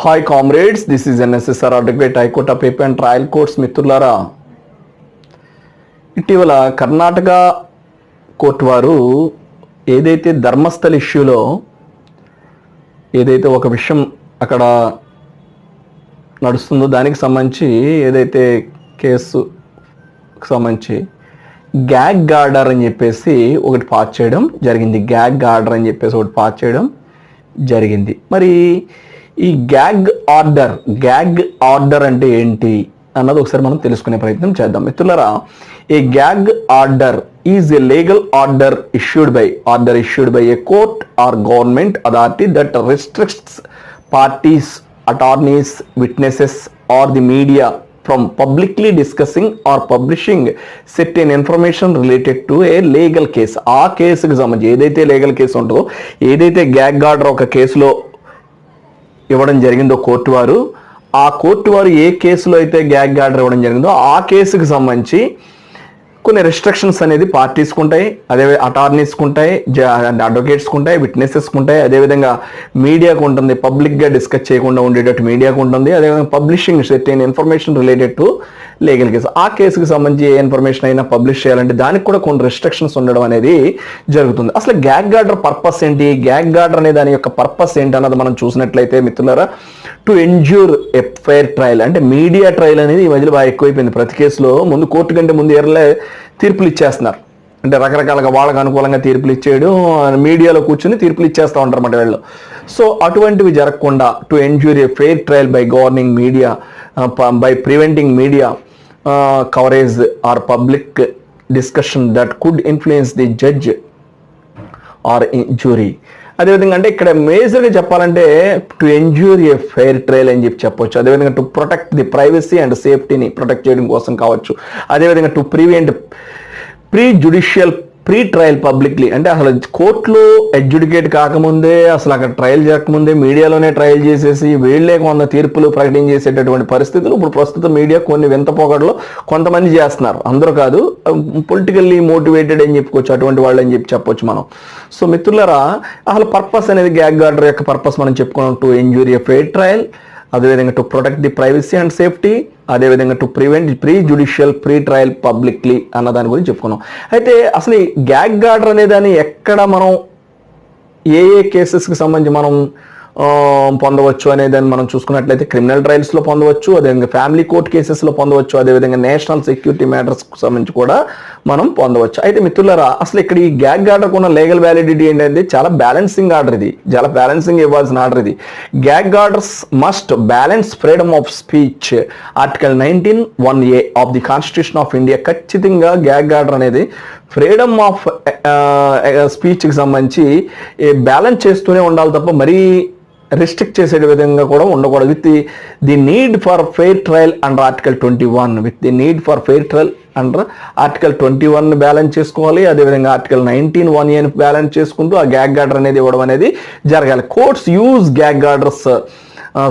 Hi comrades, this is NSSR advocate, high court of AP and trial courts. మిత్రులారా, ఇటీవల Karnataka court వారు ఏదైతే ధర్మస్థల్ ఇష్యూలో ఏదైతే ఒక విషయం అక్కడ నడుస్తుందో దానికి సంబంధించి ఏదైతే కేసుకు సంబంధించి గ్యాగ్ ఆర్డర్ అని చెప్పేసి ఒకటి పాస్ చేయడం జరిగింది. గ్యాగ్ ఆర్డర్ అని చెప్పేసి ఒకటి పాస్ చేయడం జరిగింది. మరి ఈ గ్యాగ్ ఆర్డర్ అంటే ఏంటి అన్నది ఒకసారి మనం తెలుసుకునే ప్రయత్నం చేద్దాం. మిత్రులారా, a gag order is a legal order issued by a court or government authority that restricts parties, attorneys, witnesses or the media from publicly discussing or publishing certain information related to a legal case. ఆ కేసుకి సంబంధించి ఏదైతే legal case ఉంటుందో, ఏదైతే gag order ఒక కేసులో ఇవ్వడం జరిగిందో కోర్టు వారు, ఆ కోర్టు వారు ఏ కేసులో అయితే గ్యాగ్ ఆర్డర్ ఇవ్వడం జరిగిందో ఆ కేసుకు సంబంధించి కొన్ని రెస్ట్రిక్షన్స్ అనేది పార్టీస్కి ఉంటాయి, అదే అటార్నీస్కి ఉంటాయి, అడ్వకేట్స్కి ఉంటాయి, విట్నెసెస్కి ఉంటాయి, అదేవిధంగా మీడియాకు ఉంటుంది, పబ్లిక్గా డిస్కస్ చేయకుండా ఉండేటట్టు మీడియాకు ఉంటుంది, అదేవిధంగా publishing certain information related to legal case. ఆ కేసుకి సంబంధించి ఏ ఇన్ఫర్మేషన్ అయినా పబ్లిష్ చేయాలంటే దానికి కూడా కొన్ని రెస్ట్రిక్షన్స్ ఉండడం అనేది జరుగుతుంది. అసలు గ్యాగ్ ఆర్డర్ పర్పస్ ఏంటి, గ్యాగ్ ఆర్డర్ అనే దాని యొక్క పర్పస్ ఏంటి అన్నది మనం చూసినట్లయితే మిత్రులారా, to ensure a fair trial. అంటే మీడియా ట్రయల్ అనేది ఈ మధ్యలో బాగా ఎక్కువైపోయింది. ప్రతి కేసులో ముందు కోర్టు కంటే ముందు ఎర్లే తీర్పులు ఇచ్చేస్తున్నారు. అంటే రకరకాలుగా వాళ్ళకు అనుకూలంగా తీర్పులు ఇచ్చేయడం, మీడియాలో కూర్చొని తీర్పులు ఇచ్చేస్తూ ఉంటారు అన్నమాట వీళ్ళు. సో అటువంటివి జరగకుండా to ensure a fair trial by governing media, by preventing media coverage or public discussion that could influence the judge or jury. అదేవిధంగా అంటే ఇక్కడ మేజర్గా చెప్పాలంటే to ensure a fair trial అని చెప్పొచ్చు. అదేవిధంగా to protect the privacy and సేఫ్టీని protect చేయడం కోసం కావచ్చు. అదేవిధంగా to prevent pre trial publicly, అంటే అసలు కోర్టులో అడ్జుడికేట్ కాకముందే, అసలు అక్కడ ట్రయల్ చేయకముందే మీడియాలోనే ట్రయల్ చేసేసి వీళ్ళే కొంత తీర్పులు ప్రకటించేసేటటువంటి పరిస్థితులు ఇప్పుడు ప్రస్తుతం మీడియా కొన్ని వింత పోకడలో కొంతమంది చేస్తున్నారు. అందరూ కాదు, పొలిటికల్లీ మోటివేటెడ్ అని చెప్పుకోవచ్చు, అటువంటి వాళ్ళు అని చెప్పొచ్చు మనం. సో మిత్రులారా, అసలు పర్పస్ అనేది గ్యాగ్ ఆర్డర్ యొక్క పర్పస్ మనం చెప్పుకున్నాం. To ensure a fair trial, అదేవిధంగా to protect the privacy and safety, అదేవిధంగా to prevent pre trial publicly అన్న దాని గురించి చెప్పుకున్నాం. అయితే అసలు ఈ గ్యాగ్ ఆర్డర్ అనే దాన్ని ఎక్కడ మనం ఏ కేసెస్కి సంబంధించి మనం పొందవచ్చు అనే దాన్ని మనం చూసుకున్నట్లయితే క్రిమినల్ ట్రయల్స్లో పొందవచ్చు, అదేవిధంగా ఫ్యామిలీ కోర్ట్ కేసెస్లో పొందవచ్చు, అదేవిధంగా నేషనల్ సెక్యూరిటీ మ్యాటర్స్కి సంబంధించి కూడా మనం పొందవచ్చు. అయితే మిత్రులారా, అసలు ఇక్కడ ఈ గ్యాగ్ ఆర్డర్ ఉన్న లీగల్ వ్యాలిడిటీ ఏంటంటే చాలా బ్యాలెన్సింగ్ ఆర్డర్, ఇది చాలా బ్యాలెన్సింగ్ ఇవ్వాల్సిన ఆర్డర్ ఇది. Gag orders must balance freedom of speech, article 19(1)(a) of the constitution of India. ఖచ్చితంగా గ్యాగ్ ఆర్డర్ అనేది ఫ్రీడమ్ ఆఫ్ స్పీచ్కి సంబంధించి బ్యాలెన్స్ చేస్తూనే ఉండాలి తప్ప మరీ రిస్ట్రిక్ట్ చేసే విధంగా కూడా ఉండకూడదు. With the need for fair trial under article 21, with the need for fair trial under article 21 balance చేసుకోవాలి. అదేవిధంగా ఆర్టికల్ 19(1)(a) బ్యాలెన్స్ చేసుకుంటూ ఆ గ్యాగ్ ఆర్డర్ అనేది ఇవ్వడం అనేది జరగాలి. Courts use gag orders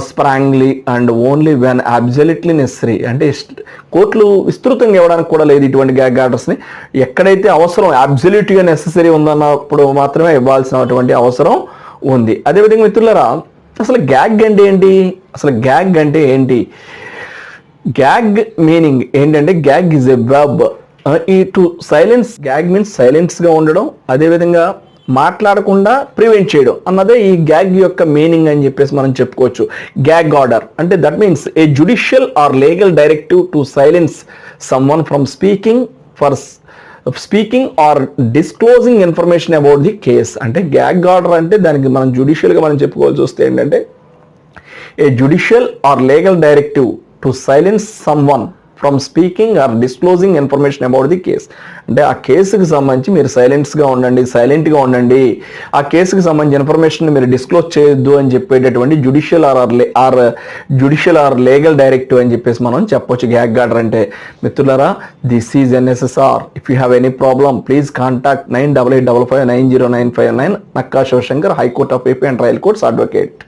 sparingly and only when absolutely necessary. అంటే కోర్టులు విస్తృతంగా ఇవ్వడానికి కూడా లేదు ఇటువంటి గ్యాగ్ ఆర్డర్స్ని. ఎక్కడైతే అవసరం అబ్సల్యూట్గా నెసరీ ఉందన్నప్పుడు మాత్రమే ఇవ్వాల్సినటువంటి అవసరం ఉంది. అదేవిధంగా మిత్రులారా, అసలు గ్యాగ్ అంటే ఏంటి, గ్యాగ్ మీనింగ్ ఏంటంటే గ్యాగ్ ఈజ్ ఎ వెబ్. ఈ టు సైలెన్స్, గ్యాగ్ మీన్స్ సైలెన్స్గా ఉండడం, అదేవిధంగా మాట్లాడకుండా ప్రివెంట్ చేయడం అన్నదే ఈ గ్యాగ్ యొక్క మీనింగ్ అని చెప్పేసి మనం చెప్పుకోవచ్చు. గ్యాగ్ ఆర్డర్ అంటే that means a judicial or legal directive to silence someone from speaking or disclosing information about the case. అంటే గ్యాగ్ ఆర్డర్ అంటే దానికి మనం జుడిషియల్గా మనం చెప్పుకోవాల్సి వస్తే ఏంటంటే a judicial or legal directive to silence someone from speaking or disclosing information about the case. అంటే ఆ కేసుకి సంబంధించి మీరు సైలెంట్గా ఉండండి, ఆ కేసుకి సంబంధించి ఇన్ఫర్మేషన్ మీరు డిస్క్లోజ్ చేయొద్దు అని చెప్పేటటువంటి జుడిషియల్ ఆర్ లీగల్ డైరెక్టివ్ అని చెప్పేసి మనం చెప్పొచ్చు గ్యాగ్ ఆర్డర్ అంటే. మిత్రులారా, this is NSSR. If you have any problem please contact 9885590959. Nakka Shivashankar, high court of AP and trial courts advocate.